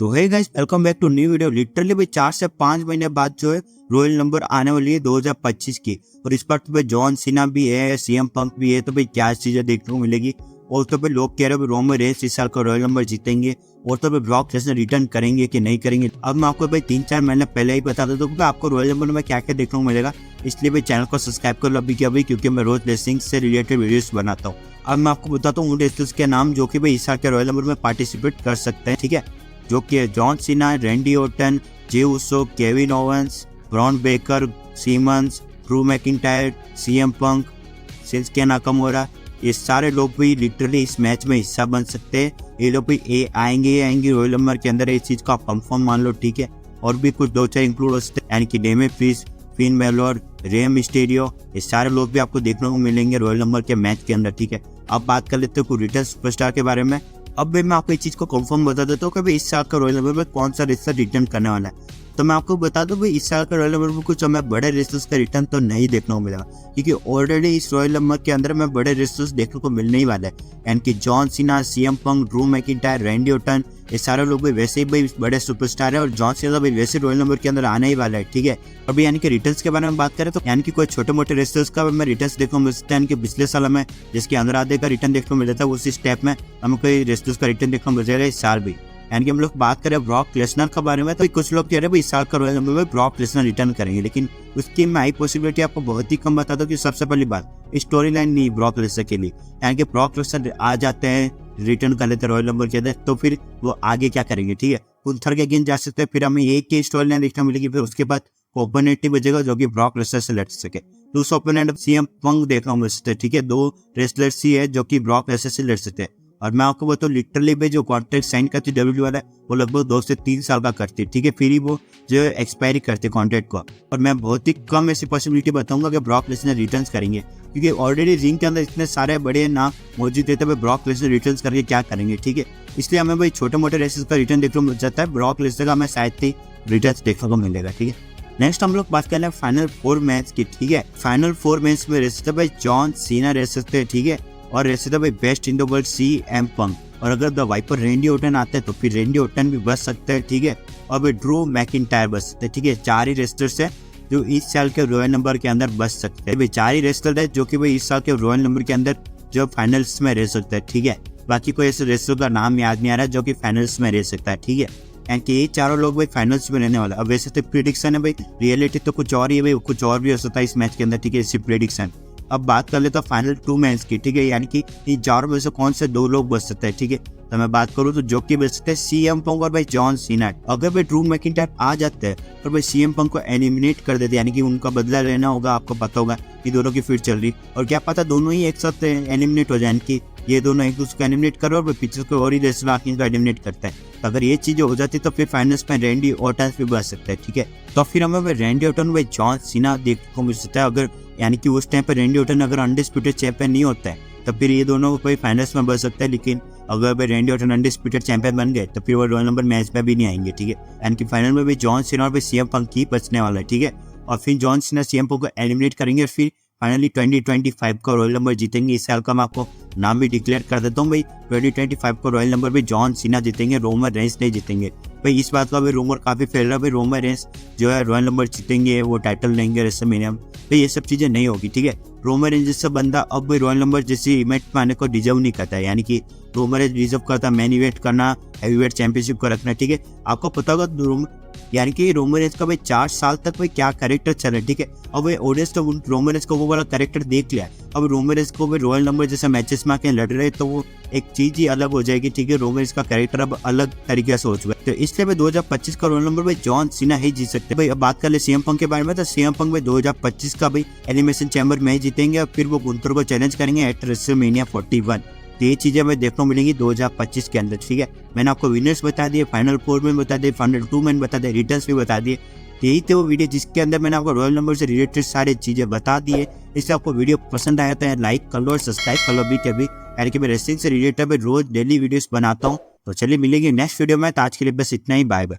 तो है guys, welcome back to new video. Literally भाई 4 से 5 महीने बाद जो है रॉयल नंबर आने वाली है 2025 की, और इस पर तो भाई जॉन सीना भी है, सीएम पंक भी है। तो भाई क्या चीजें देखने को मिलेगी। और तो भाई लोग कह रहे हैं रोमन रेंस इस साल का रॉयल नंबर जीतेंगे, और तो भाई ब्रॉक लेसनर रिटर्न करेंगे कि नहीं करेंगे। अब मैं आपको भाई 3-4 महीने पहले ही बता देता हूँ कि आपको रॉयल नंबर में क्या क्या देखने को मिलेगा। इसलिए भाई चैनल को सब्सक्राइब कर लो अभी के अभी, क्योंकि मैं रोज रेसलिंग से रिलेटेड वीडियोस बनाता हूँ। अब मैं आपको बताता हूँ उन रेसलर्स के नाम जो कि भाई इस साल के रॉयल नंबर में पार्टिसिपेट कर सकते हैं, ठीक है। जो कि John Cena, Randy Orton, Jey Uso, Kevin Owens, Bron Breakker, सीमंस, Drew McIntyre, CM Punk, Shinsuke Nakamura, ये सारे लोग भी लिटरली इस मैच में हिस्सा बन सकते हैं। ये लोग भी आएंगे रॉयल नंबर के अंदर, इस चीज को आप कंफर्म मान लो, ठीक है। और भी कुछ 2-4 इंक्लूड हो सकते हैं, यानी कि डेमे प्रीस्ट, फिन बैलोर, रे मिस्टीरियो, ये सारे लोग भी आपको देखने को मिलेंगे रॉयल नंबर के मैच के अंदर, ठीक है। अब बात कर लेते हैं कुछ रिटर्न सुपरस्टार के बारे में। अब मैं आपको इस चीज को कंफर्म बता देता हूँ कि इस साल का रॉयल नंबर में कौन सा रेसलर रिटर्न करने वाला है। तो मैं आपको बता दूं भाई इस साल का रॉयल नंबर में कुछ हमें बड़े रेसलर्स का रिटर्न तो नहीं देखने को मिलेगा, क्योंकि ऑलरेडी इस रॉयल नंबर के अंदर में बड़े रेसलर्स देखने को मिलने ही वाले हैं, यानी कि जॉन सीना, CM Punk, Drew McIntyre, Randy Orton, ये सारे लोग भी वैसे ही भाई बड़े सुपरस्टार है। और जॉन सीना भाई वैसे रॉयल नंबर के अंदर आने ही वाला है, ठीक है। अभी यानी कि रिटर्न्स के बारे में बात करें तो यानी कि कोई छोटे मोटे रेसलर्स का हमें रिटर्न्स देखने को मिल सकता है। यानी कि पिछले साल हमें जिसके अंदर का रिटर्न देखने को मिला था, उसी स्टेप में हमें कोई रेसलर्स का रिटर्न देखने को मिल जाएगा इस साल भी। यानी कि हम लोग बात करें ब्रॉक लेसनर के बारे में, तो कुछ लोग कह रहे हैं इस साल का रॉयल नंबर में ब्रॉक लेसनर रिटर्न करेंगे, लेकिन उसकी मैं हाई पॉसिबिलिटी आपको बहुत ही कम बताता हूँ। कि सबसे पहली बात स्टोरी लाइन नहीं ब्रॉक लेसनर के लिए, यानी कि ब्रॉक लेसनर आ जाते हैं, रिटर्न कर लेते हैं रॉयल नंबर के अंदर, तो फिर वो आगे क्या करेंगे, ठीक है। गुंथर के अगेंस्ट जा सकते हैं, फिर हमें एक ही स्टोरी लाइन देखने मिलेगी। फिर उसके बाद ओपोनेंट ही बचेगा जो कि ब्रॉक लेसनर से लड़ सके, तो उस ओपोनेंट सीएम पंक देखना मिल सकते हैं, ठीक है। 2 रेसलर्स ही है जो कि ब्रॉक लेसनर से लड़ सकते हैं। और मैं आपको बताऊँ लिटरली भाई जो कॉन्ट्रैक्ट साइन करती है डब्ल्यूडब्ल्यूई वाला वो लगभग 2 से 3 साल का करती है, ठीक है। फिर ही वो जो एक्सपायरी करते कॉन्ट्रैक्ट को। और मैं बहुत ही कम ऐसी पॉसिबिलिटी बताऊंगा कि ब्रॉक लेसनर रिटर्न्स करेंगे, क्योंकि ऑलरेडी रिंग के अंदर इतने सारे बड़े नाम मौजूद रहते हैं। ब्रॉक लेसनर रिटर्न्स करके क्या करेंगे, ठीक है। इसलिए हमें भाई छोटे मोटे रेसेस का रिटर्न देखने को मिल जाता है, ब्रॉक लेसनर का हमें शायद ही रिटर्न्स देखने को मिलेगा, ठीक है। नेक्स्ट हम लोग बात कर रहे हैं फाइनल 4 मैच की, ठीक है। फाइनल 4 मैच में रह सकते भाई जॉन सीना रह सकते हैं, ठीक है। और रह सकते भाई best in the world CM Punk. और अगर द वाइपर रैंडी ऑर्टन आते हैं तो फिर रैंडी ऑर्टन भी बच सकते हैं, ठीक है। और भाई ड्रू मैकिंटायर बच सकते हैं, ठीक है। 4 ही रेसलर्स है जो इस साल के रॉयल नंबर के अंदर बच सकते हैं। भाई 4 ही रेसलर है जो कि भाई इस साल के रॉयल नंबर के अंदर जो फाइनल्स में रह सकते हैं, ठीक है। बाकी कोई ऐसे रेसलर का नाम याद नहीं आ रहा है जो कि फाइनल्स में रह सकता है, ठीक है। एंड ये चारों लोग भाई फाइनल्स में रहने वाला। अब वैसे तो प्रेडिक्शन है भाई, रियलिटी तो कुछ और ही है भाई, कुछ और भी हो सकता है इस मैच के अंदर, ठीक है। इसी प्रेडिक्शन अब बात कर लेते हैं फाइनल 2 मैच की, ठीक है। यानी कि इन 4 में से कौन से 2 लोग बच सकते हैं, ठीक है। तो मैं बात करूँ तो जो कि बच सकते हैं सीएम पंक और भाई जॉन सीना। अगर भाई ड्रू मैकिंटायर आ जाते हैं और भाई सीएम पंक को एलिमिनेट कर देते, यानी कि उनका बदला लेना होगा, आपको पता होगा कि दोनों की फिट चल रही, और क्या पता दोनों ही एक साथ एलिमिनेट हो जाए, कि ये दोनों एक दूसरे को एलिमिनेट करो और पीछे को और ही रेसलर आके इनको एलिमिनेट करता है। तो अगर ये चीजें हो जाती तो फिर फाइनल्स में रैंडी ऑर्टन भी बच सकता है, ठीक है। तो फिर हमें भाई रैंडी ऑर्टन भाई जॉन सीना देखने को मिल सकता है। अगर यानी कि उस टाइम पर रैंडी ऑर्टन अगर अनडिस्प्यूटेड चैंपियन नहीं होता है तो फिर ये दोनों कोई फाइनल्स में बच सकता है। लेकिन अगर भाई रैंडी ऑर्टन अनडिस्प्यूटेड चैंपियन बन गए तो फिर वो रॉयल नंबर मैच में भी नहीं आएंगे, ठीक है। यानी कि फाइनल में भी जॉन सीना और भाई सीएम पंक ही बचने वाला है, ठीक है। और फिर जॉन सीना सीएम पंक को एलिमिनेट करेंगे और फिर फाइनली 2025 का रॉयल नंबर जीतेंगे। इस साल का मैं आपको नाम भी डिक्लेयर कर देता हूँ भाई, 2025 का रॉयल नंबर भी जॉन सीना जीतेंगे, रोमन रेंस नहीं जीतेंगे। भाई इस बात का भी रूमर काफी फैल रहा है भाई, रोमन रेंस जो है रॉयल नंबर जीतेंगे, वो टाइटल लेंगे रेसलमेनिया में। भाई ये सब चीजें नहीं होगी, ठीक है। रोमन रेंस जैसा बंदा अब भाई रॉयल नंबर जैसी इवेंट में आने को डिजर्व नहीं करता है, यानी कि रोमन रेंस डिजर्व करता है मैन इवेंट करना, हेवीवेट चैंपियनशिप को रखना, ठीक है। आपको पता होगा यानी कि रोमन रेंस का भाई 4 साल तक भाई क्या कैरेक्टर चल रहा है, ठीक है। अब भाई ऑडियंस तो रोमन रेंस को वो वाला कैरेक्टर देख लिया है। अब रोमन रेंस को भाई रॉयल नंबर जैसे मैचेस में आके लड़ रहे तो वो एक चीज ही अलग हो जाएगी, ठीक है। रोमन रेंस का कैरेक्टर अब अलग तरीके से हो चुका है, तो इसलिए भाई 2025 का रॉयल नंबर भाई जॉन सीना ही जीत सकते हैं। भाई अब बात कर ले सीएम पंक के बारे में, तो सीएम पंक भाई 2025 का भाई एलिमिनेशन चैम्बर में ही जीतेंगे और फिर वो गुंथर को चैलेंज करेंगे एट रेसलमेनिया 41। तो ये चीजें हमें देखने को मिलेंगी 2025 के अंदर, ठीक है। मैंने आपको विनर्स बता दिए, फाइनल 4 में बता दिए, फाइनल 2 में बता दिए, रिटर्न्स भी बता दिए। यही थे वो वीडियो जिसके अंदर मैंने आपको रॉयल नंबर से रिलेटेड सारी चीजें बता दिए। इससे आपको वीडियो पसंद आया तो लाइक कर लो और सब्सक्राइब कर लो अभी के अभी, यानी कि मैं रेसलिंग से रिलेटेड रोज डेली वीडियोस बनाता हूँ। तो चलिए मिलेंगे नेक्स्ट वीडियो में, तो आज के लिए बस इतना ही, बाय बाय।